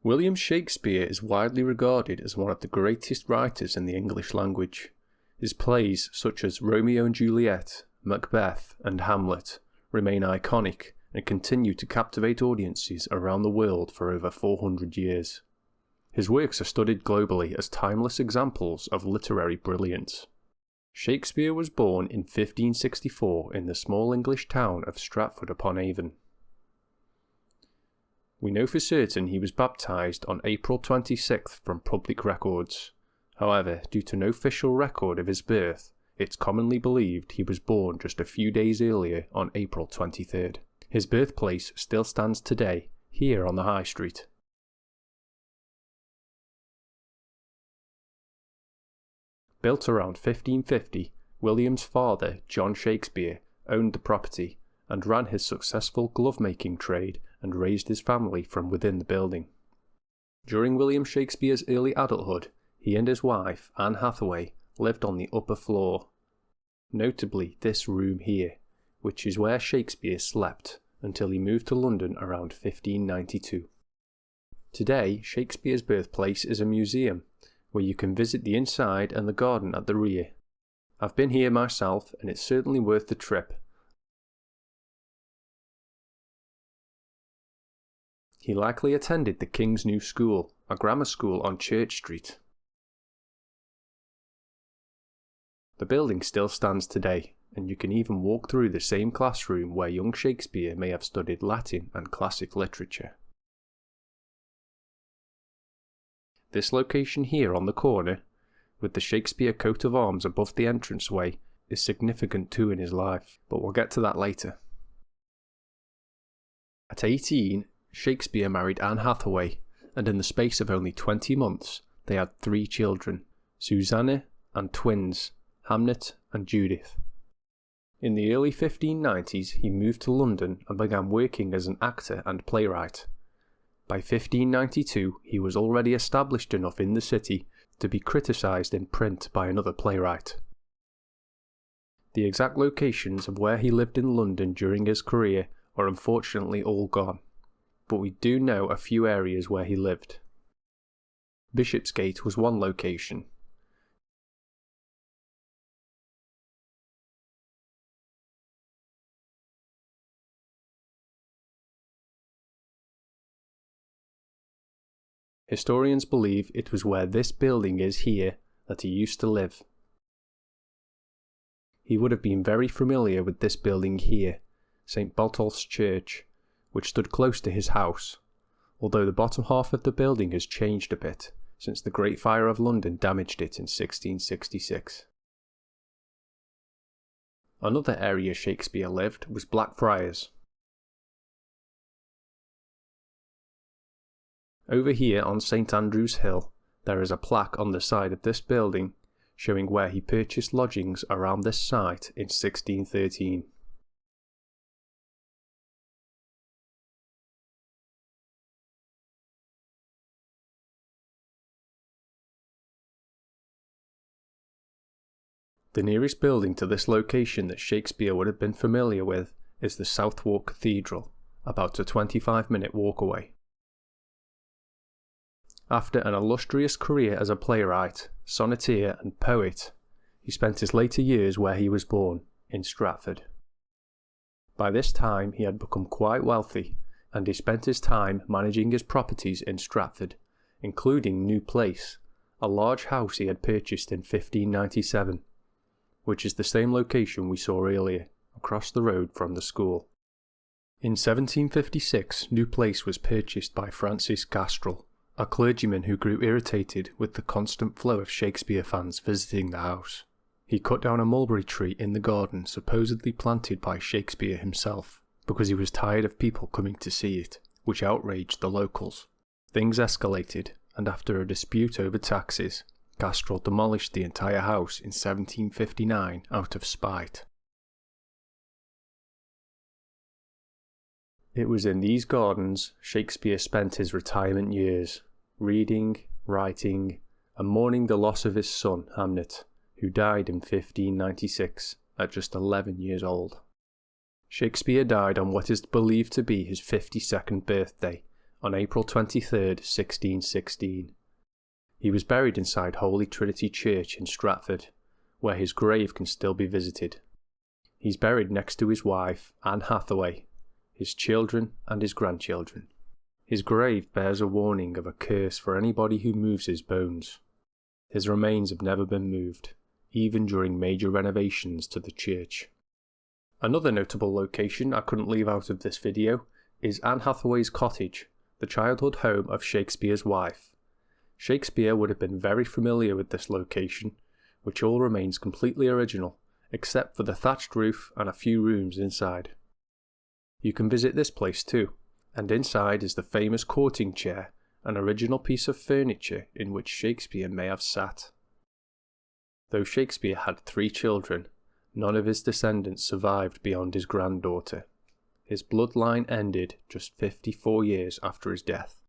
William Shakespeare is widely regarded as one of the greatest writers in the English language. His plays such as Romeo and Juliet, Macbeth, and Hamlet remain iconic and continue to captivate audiences around the world for over 400 years. His works are studied globally as timeless examples of literary brilliance. Shakespeare was born in 1564 in the small English town of Stratford-upon-Avon. We know for certain he was baptised on April 26th from public records. However, due to no official record of his birth, it's commonly believed he was born just a few days earlier on April 23rd. His birthplace still stands today, here on the High Street. Built around 1550, William's father, John Shakespeare, owned the property and ran his successful glove-making trade and raised his family from within the building. During William Shakespeare's early adulthood, he and his wife, Anne Hathaway, lived on the upper floor. Notably this room here, which is where Shakespeare slept until he moved to London around 1592. Today, Shakespeare's birthplace is a museum, where you can visit the inside and the garden at the rear. I've been here myself and it's certainly worth the trip. He likely attended the King's New School, a grammar school on Church Street. The building still stands today, and you can even walk through the same classroom where young Shakespeare may have studied Latin and classic literature. This location here on the corner, with the Shakespeare coat of arms above the entranceway, is significant too in his life, but we'll get to that later. At 18, Shakespeare married Anne Hathaway, and in the space of only 20 months, they had 3 children, Susanna and twins, Hamnet and Judith. In the early 1590s, he moved to London and began working as an actor and playwright. By 1592, he was already established enough in the city to be criticised in print by another playwright. The exact locations of where he lived in London during his career are unfortunately all gone, but we do know a few areas where he lived. Bishopsgate was one location. Historians believe it was where this building is here that he used to live. He would have been very familiar with this building here, St. Botolph's Church, which stood close to his house, although the bottom half of the building has changed a bit since the Great Fire of London damaged it in 1666. Another area Shakespeare lived was Blackfriars. Over here on St. Andrew's Hill, there is a plaque on the side of this building showing where he purchased lodgings around this site in 1613. The nearest building to this location that Shakespeare would have been familiar with is the Southwark Cathedral, about a 25-minute walk away. After an illustrious career as a playwright, sonneteer and poet, he spent his later years where he was born, in Stratford. By this time he had become quite wealthy, and he spent his time managing his properties in Stratford, including New Place, a large house he had purchased in 1597, which is the same location we saw earlier, across the road from the school. In 1756, New Place was purchased by Francis Gastrell, a clergyman who grew irritated with the constant flow of Shakespeare fans visiting the house. He cut down a mulberry tree in the garden supposedly planted by Shakespeare himself, because he was tired of people coming to see it, which outraged the locals. Things escalated, and after a dispute over taxes, Gastrell demolished the entire house in 1759 out of spite. It was in these gardens Shakespeare spent his retirement years, reading, writing, and mourning the loss of his son Hamnet, who died in 1596 at just 11 years old. Shakespeare died on what is believed to be his 52nd birthday, on April 23, 1616. He was buried inside Holy Trinity Church in Stratford, where his grave can still be visited. He's buried next to his wife, Anne Hathaway, his children and his grandchildren. His grave bears a warning of a curse for anybody who moves his bones. His remains have never been moved, even during major renovations to the church. Another notable location I couldn't leave out of this video is Anne Hathaway's cottage, the childhood home of Shakespeare's wife. Shakespeare would have been very familiar with this location, which all remains completely original, except for the thatched roof and a few rooms inside. You can visit this place too, and inside is the famous courting chair, an original piece of furniture in which Shakespeare may have sat. Though Shakespeare had 3 children, none of his descendants survived beyond his granddaughter. His bloodline ended just 54 years after his death.